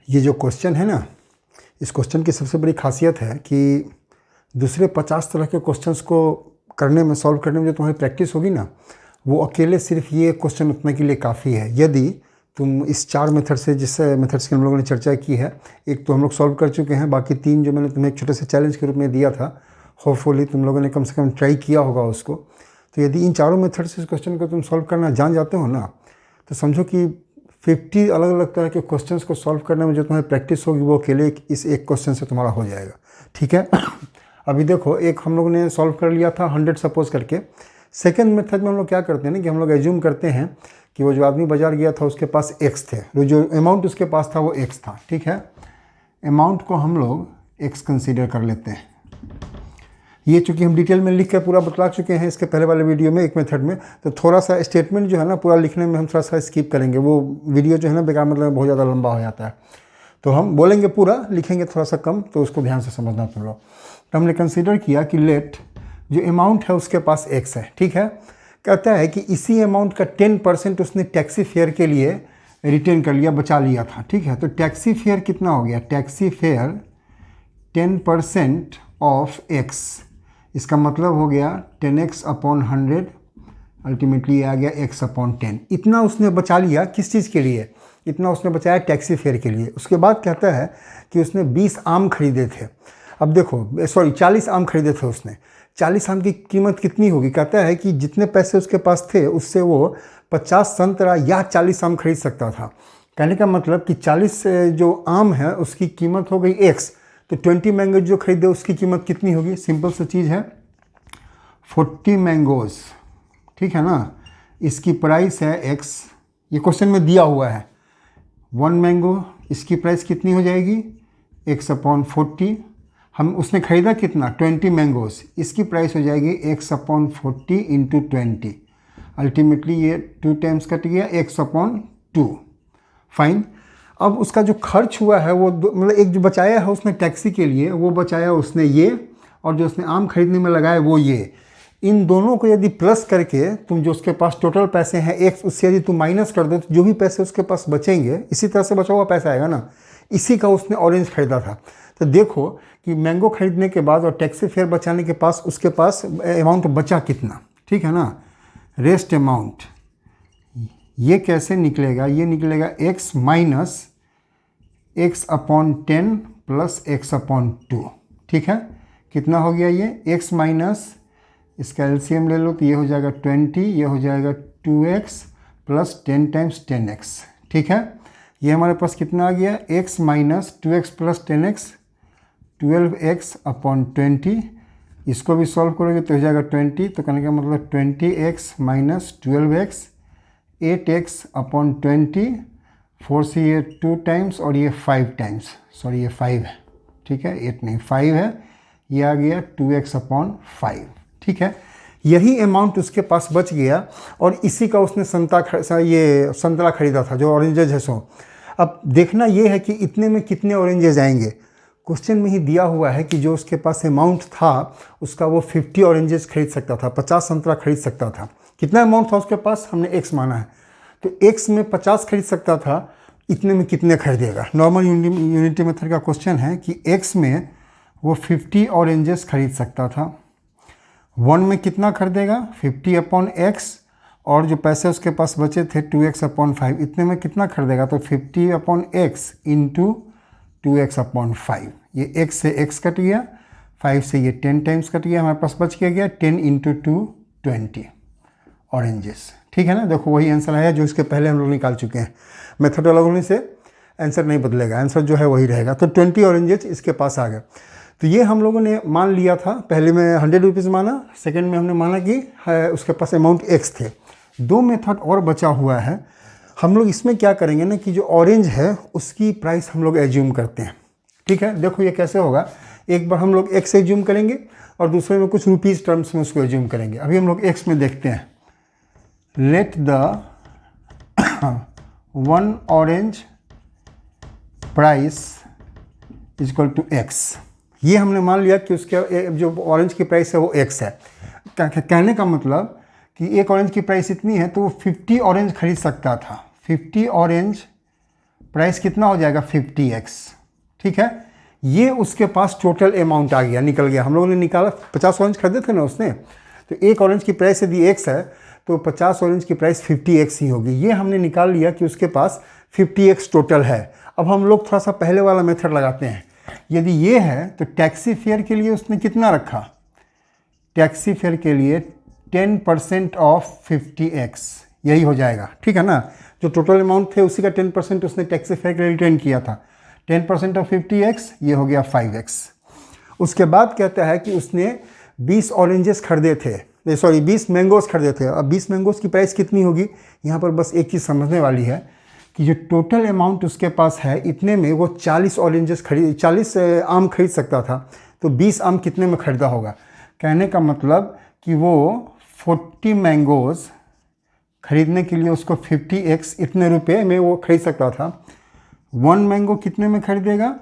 ये जो क्वेश्चन है ना, इस क्वेश्चन की सबसे बड़ी खासियत है कि दूसरे 50 तरह के क्वेश्चंस को करने में, सॉल्व करने में जो तुम्हारी प्रैक्टिस होगी ना, वो अकेले सिर्फ ये क्वेश्चन उतने के लिए काफ़ी है। यदि तुम इस 4 मेथड से, जिस मेथड्स की हम लोगों ने चर्चा की है, एक तो हम लोग सॉल्व कर चुके हैं, बाकी 3 जो मैंने तुम्हें एक छोटे से चैलेंज के रूप में दिया था, होपफुली तुम लोगों ने कम से कम ट्राई किया होगा उसको। तो यदि इन चारों मेथड से इस क्वेश्चन को तुम सॉल्व करना जान जाते हो ना, तो समझो कि 50 अलग अलग तरह के क्वेश्चंस को सॉल्व करने में जो तुम्हारी प्रैक्टिस होगी वो अकेले इस एक क्वेश्चन से तुम्हारा हो जाएगा। ठीक है। अभी देखो, एक हम लोग ने सॉल्व कर लिया था 100 सपोज करके। सेकंड मेथड में हम लोग क्या करते हैं ना कि हम लोग एज्यूम करते हैं कि वो जो आदमी बाजार गया था उसके पास एक्स थे, जो अमाउंट उसके पास था वो एक्स था। ठीक है, अमाउंट को हम लोग एक्स कंसीडर कर लेते हैं। ये चूँकि हम डिटेल में लिख कर पूरा बतला चुके हैं इसके पहले वाले वीडियो में, एक मेथड में, तो थोड़ा सा स्टेटमेंट जो है ना पूरा लिखने में हम थोड़ा सा स्किप करेंगे। वो वीडियो जो है ना बेकार, मतलब बहुत ज़्यादा लंबा हो जाता है, तो हम बोलेंगे पूरा, लिखेंगे थोड़ा सा कम, तो उसको ध्यान से समझना तुम लोग। तो हमने कंसीडर किया कि लेट जो अमाउंट है उसके पास एक्स है। ठीक है, कहता है कि इसी अमाउंट का 10% उसने टैक्सी फेयर के लिए रिटेन कर लिया, बचा लिया था। ठीक है, तो टैक्सी फेयर कितना हो गया? टैक्सी फेयर 10% ऑफ एक्स, इसका मतलब हो गया 10x अपॉन 100, अल्टीमेटली आ गया x अपॉन 10। इतना उसने बचा लिया किस चीज़ के लिए? इतना उसने बचाया टैक्सी फेयर के लिए। उसके बाद कहता है कि उसने 20 आम खरीदे थे। अब देखो, सॉरी 40 आम खरीदे थे उसने। 40 आम की कीमत कितनी होगी? कहता है कि जितने पैसे उसके पास थे उससे वो 50 संतरा या 40 आम खरीद सकता था। कहने का मतलब कि 40 जो आम है उसकी कीमत हो गई x, तो 20 मैंगो जो खरीदे उसकी कीमत कितनी होगी? सिंपल सी चीज़ है, 40 मैंगोज। ठीक है ना, इसकी प्राइस है x, ये क्वेश्चन में दिया हुआ है। 1 मैंगो, इसकी प्राइस कितनी हो जाएगी? x upon 40। हम उसने खरीदा कितना? 20 मैंगोज, इसकी प्राइस हो जाएगी x अपॉन 40 इंटू 20। अल्टीमेटली ये 2 टाइम्स कट गया, x अपॉन 2। फाइन। अब उसका जो खर्च हुआ है वो मतलब एक जो बचाया है उसने टैक्सी के लिए, वो बचाया उसने ये, और जो उसने आम खरीदने में लगाया वो ये। इन दोनों को यदि प्लस करके तुम जो उसके पास टोटल पैसे हैं एक्स, उससे यदि तुम माइनस कर दो तो जो भी पैसे उसके पास बचेंगे, इसी तरह से बचा हुआ पैसा आएगा ना, इसी का उसने ऑरेंज खरीदा था। तो देखो कि मैंगो खरीदने के बाद और टैक्सी फेयर बचाने के पास उसके पास अमाउंट बचा कितना। ठीक है ना, रेस्ट अमाउंट ये कैसे निकलेगा? ये निकलेगा x minus x upon 10 plus x upon 2। ठीक है, कितना हो गया ये? x माइनस, इसका एलसीएम ले लो तो ये हो जाएगा 20, ये हो जाएगा 2x प्लस 10 टाइम्स 10x। ठीक है, ये हमारे पास कितना आ गया? x minus 2x plus 10x, 12x upon 20। इसको भी सॉल्व करोगे तो हो जाएगा 20, तो कहने का मतलब 20x minus 12x, 8x upon 20, 4 से ये 2 टाइम्स और ये 5 टाइम्स, सॉरी ये 5 है। ठीक है, 8 नहीं 5 है, ये आ गया 2x अपॉन 5। ठीक है, यही अमाउंट उसके पास बच गया और इसी का उसने संतरा खरीदा था, जो ऑरेंजेज है सो। अब देखना ये है कि इतने में कितने ऑरेंजेज आएंगे। क्वेश्चन में ही दिया हुआ है कि जो उसके पास अमाउंट था उसका वो 50 ऑरेंजेस खरीद सकता था, 50 संतरा खरीद सकता था। कितना अमाउंट था उसके पास? हमने x माना है, तो x में 50 खरीद सकता था, इतने में कितने खरीदेगा? नॉर्मल यूनिटी मेथड का क्वेश्चन है कि x में वो 50 ऑरेंजेस खरीद सकता था। 1 में कितना खरीदेगा? 50 अपॉन x, और जो पैसे उसके पास बचे थे 2x अपॉन 5, इतने में कितना खरीदेगा? तो 50 upon x into 2x upon 5। ये x से x कट गया, 5 से ये 10 टाइम्स कट गया, हमारे पास बच गया 10 इंटू 2 20 ऑरेंजेस। ठीक है ना, देखो वही आंसर आया जो इसके पहले हम लोग निकाल चुके हैं। मेथड अलग होने से आंसर नहीं बदलेगा, आंसर जो है वही रहेगा। तो 20 ऑरेंजेस इसके पास आ गए। तो ये हम लोगों ने मान लिया था, पहले में 100 रुपीज़ माना, सेकंड में हमने माना कि उसके पास अमाउंट x थे। 2 मेथड और बचा हुआ है। हम लोग इसमें क्या करेंगे ना कि जो ऑरेंज है उसकी प्राइस हम लोग एज्यूम करते हैं। ठीक है, देखो ये कैसे होगा। एक बार हम लोग x एज्यूम करेंगे और दूसरे में कुछ रुपीज़ टर्म्स में उसको एज्यूम करेंगे। अभी हम लोग x में देखते हैं। Let the 1 orange price is equal to x। ये हमने मान लिया कि उसके जो ऑरेंज की प्राइस है वो x है। कहने का मतलब कि एक ऑरेंज की प्राइस इतनी है तो वो 50 ऑरेंज खरीद सकता था। 50 ऑरेंज प्राइस कितना हो जाएगा 50x, ठीक है। ये उसके पास टोटल अमाउंट आ गया, निकल गया। हम लोगों ने निकाला 50 ऑरेंज खरीदे थे ना उसने, तो एक ऑरेंज की प्राइस यदि x है तो 50 ऑरेंज की प्राइस 50x ही होगी। ये हमने निकाल लिया कि उसके पास 50x टोटल है। अब हम लोग थोड़ा सा पहले वाला मेथड लगाते हैं। यदि ये है तो टैक्सी फेयर के लिए उसने कितना रखा, टैक्सी फेयर के लिए 10% ऑफ 50x, यही हो जाएगा, ठीक है ना। जो टोटल अमाउंट थे उसी का 10% उसने टैक्सी फेयर के लिए रिटर्न किया था। 10% ऑफ 50x, ये हो गया 5x। उसके बाद कहता है कि उसने 20 ऑरेंजेस खरीदे थे, 20 मैंगोज़ खरीदे थे। अब 20 मैंगोज़ की प्राइस कितनी होगी, यहाँ पर बस एक चीज़ समझने वाली है कि जो टोटल अमाउंट उसके पास है इतने में वो 40 ऑरेंजेस 40 आम खरीद सकता था, तो 20 आम कितने में खरीदा होगा। कहने का मतलब कि वो 40 मैंगोज़ खरीदने के लिए उसको 50x इतने रुपए में वो खरीद सकता था। 1 मैंगो कितने में खरीदेगा,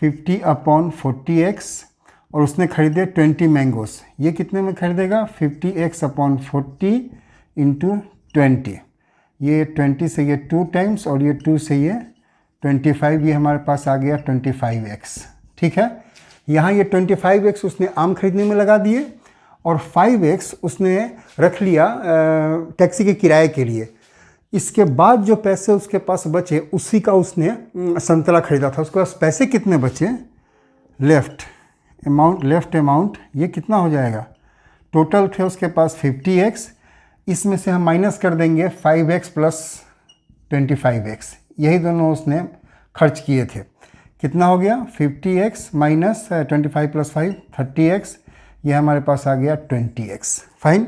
50/40x, और उसने खरीदे 20 मैंगोज़, ये कितने में खरीदेगा, 50x/40 × 20। ये 20 से ये 2 टाइम्स और ये 2 से ये 25, ये हमारे पास आ गया 25x, ठीक है। यहाँ ये 25x उसने आम खरीदने में लगा दिए और 5x उसने रख लिया टैक्सी के किराए के लिए। इसके बाद जो पैसे उसके पास बचे उसी का उसने संतरा खरीदा था। उसके पास पैसे कितने बचे, लेफ्ट अमाउंट ये कितना हो जाएगा, टोटल थे उसके पास 50x, इसमें से हम माइनस कर देंगे 5x + 25x, यही दोनों उसने खर्च किए थे। कितना हो गया, 50x - 25 + 5 30x, ये हमारे पास आ गया 20x। फाइन,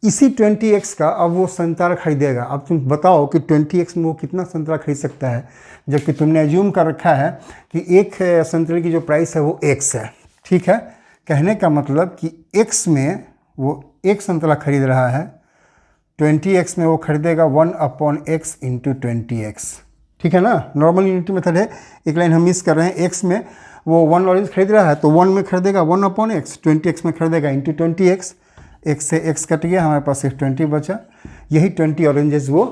इसी 20x का अब वो संतरा खरीदेगा। अब तुम बताओ कि 20x में वो कितना संतरा खरीद सकता है, जबकि तुमने एज्यूम कर रखा है कि एक संतरे की जो प्राइस है वो x है, ठीक है। कहने का मतलब कि x में वो एक संतरा खरीद रहा है, 20x में वो खरीदेगा 1/x × 20x, ठीक है ना। नॉर्मल यूनिटी मेथड है, एक लाइन हम मिस कर रहे हैं। x में वो 1 ऑरेंज खरीद रहा है तो 1 में खरीदेगा 1/x, 20x में खरीदेगा × 20x, x से x कट गया, हमारे पास सिर्फ 20 बचा, यही 20 ऑरेंजेस वो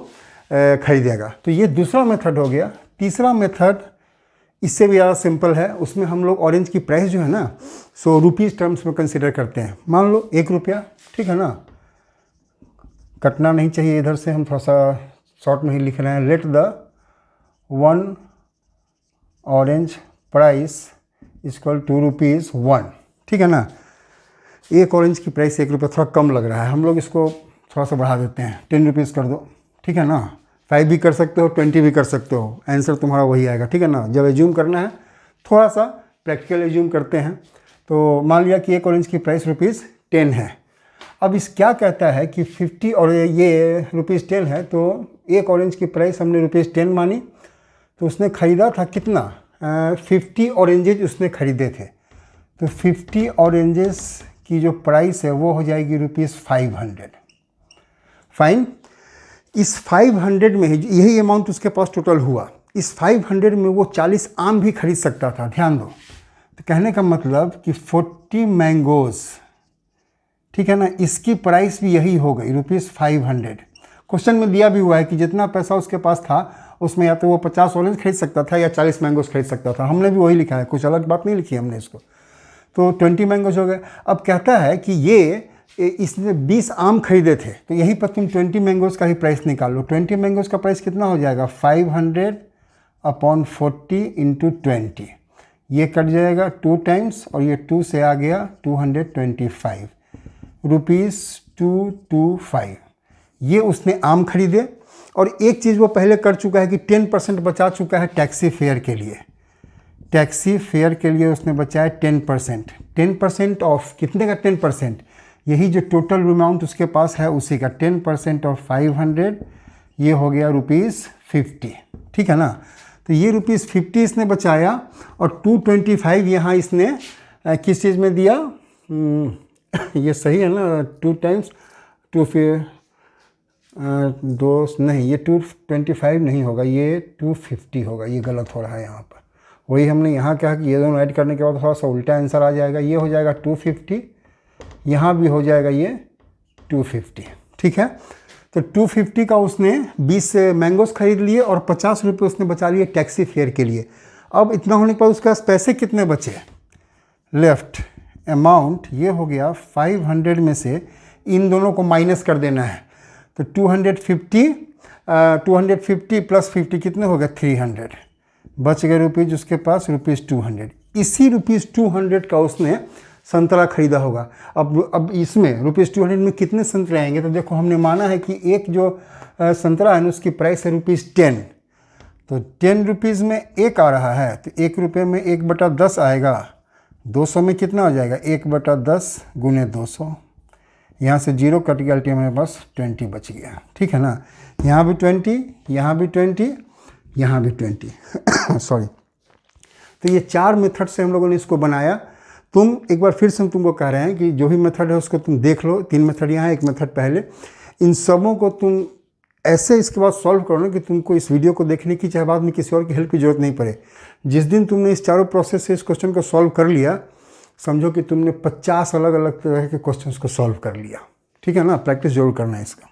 खरीदेगा। तो ये दूसरा मेथड हो गया। तीसरा मेथड इससे भी ज़्यादा सिंपल है। उसमें हम लोग ऑरेंज की प्राइस जो है ना सो रुपीज़ टर्म्स में कंसिडर करते हैं। मान लो 1 रुपया, ठीक है ना, कटना नहीं चाहिए इधर से, हम थोड़ा सा शॉर्ट में ही लिख रहे हैं। Let the 1 orange price = 2 rupees 1, ठीक है ना। एक ऑरेंज की प्राइस 1 रुपया थोड़ा कम लग रहा है, हम लोग इसको थोड़ा सा बढ़ा देते हैं, 10 रुपीज़ कर दो, ठीक है ना। 5 भी कर सकते हो, 20 भी कर सकते हो, आंसर तुम्हारा वही आएगा, ठीक है ना। जब एज्यूम करना है थोड़ा सा प्रैक्टिकल एज्यूम करते हैं। तो मान लिया कि एक ऑरेंज की प्राइस ₹10 है। अब इस क्या कहता है कि 50 और ये ₹10 है, तो एक ऑरेंज की प्राइस हमने ₹10 मानी, तो उसने ख़रीदा था कितना, 50 ऑरेंजेज उसने ख़रीदे थे। तो 50 ऑरेंजेस की जो प्राइस है वो हो जाएगी ₹500। फाइन, इस 500 में यही अमाउंट उसके पास टोटल हुआ। इस 500 में वो 40 आम भी खरीद सकता था, ध्यान दो। तो कहने का मतलब कि 40 मैंगोज़, ठीक है ना, इसकी प्राइस भी यही हो गई ₹500। क्वेश्चन में दिया भी हुआ है कि जितना पैसा उसके पास था उसमें या तो वो 50 ऑरेंज खरीद सकता था या 40 मैंगोज़ खरीद सकता था। हमने भी वही लिखा है, कुछ अलग बात नहीं लिखी हमने इसको। तो 20 मैंगोज़ हो गए। अब कहता है कि इसने 20 आम खरीदे थे, तो यहीं पर तुम 20 मैंगोज़ का ही प्राइस निकाल लो। 20 मैंगोज़ का प्राइस कितना हो जाएगा, 500/40 × 20, ये कट जाएगा 2 टाइम्स और ये 2 से आ गया 225, ₹225। ये उसने आम खरीदे। और एक चीज़ वो पहले कर चुका है कि 10% बचा चुका है टैक्सी फेयर के लिए। टैक्सी फेयर के लिए उसने बचाया 10%। 10% ऑफ कितने का 10%, यही जो टोटल अमाउंट उसके पास है उसी का 10% ऑफ 500, ये हो गया ₹50, ठीक है ना। तो ये ₹50 इसने बचाया और 225 यहाँ इसने किस चीज़ में दिया, ये सही है ना, 2 टाइम्स 2 फिर 2 नहीं, ये 225 नहीं होगा, ये 250 होगा, ये गलत हो रहा है यहाँ पर। वही हमने यहाँ कहा कि ये दोनों ऐड करने के बाद थोड़ा सा उल्टा आंसर आ जाएगा। ये हो जाएगा 250, यहाँ भी हो जाएगा ये 250, ठीक है। तो 250 का उसने 20 मैंगोस खरीद लिए और 50 रुपये उसने बचा लिए टैक्सी फेयर के लिए। अब इतना होने के बाद उसके पास पैसे कितने बचे? लेफ्ट अमाउंट ये हो गया 500 में से इन दोनों को माइनस कर देना है। तो 250 प्लस 50 कितने हो गए? 300। बच गए रुपीज़ उसके पास ₹200। इसी ₹200 का उसने संतरा खरीदा होगा। अब इसमें ₹200 में कितने संतरे आएंगे? तो देखो हमने माना है कि एक जो संतरा है ना उसकी प्राइस है ₹10। तो 10 रुपीज़ में एक आ रहा है, तो ₹1 में 1/10 आएगा। 200 में कितना हो जाएगा? 1/10 गुने 200। यहाँ से 0 कट गया, अल्टीमेट मेरे पास 20 बच गया। ठीक है ना? यहाँ भी 20, यहाँ भी 20, यहाँ भी 20 सॉरी। तो ये 4 मेथड से हम लोगों ने इसको बनाया। तुम एक बार फिर से हम तुमको कह रहे हैं कि जो भी मेथड है उसको तुम देख लो। 3 मेथड यहाँ है, 1 मेथड पहले। इन सबों को तुम ऐसे इसके बाद सॉल्व करो ना कि तुमको इस वीडियो को देखने की चाहे बाद में किसी और की हेल्प की जरूरत नहीं पड़े। जिस दिन तुमने इस चारों प्रोसेस से इस क्वेश्चन को सॉल्व कर लिया, समझो कि तुमने 50 अलग अलग तरह के क्वेश्चंस को सॉल्व कर लिया। ठीक है ना? प्रैक्टिस जरूर करना है इसका।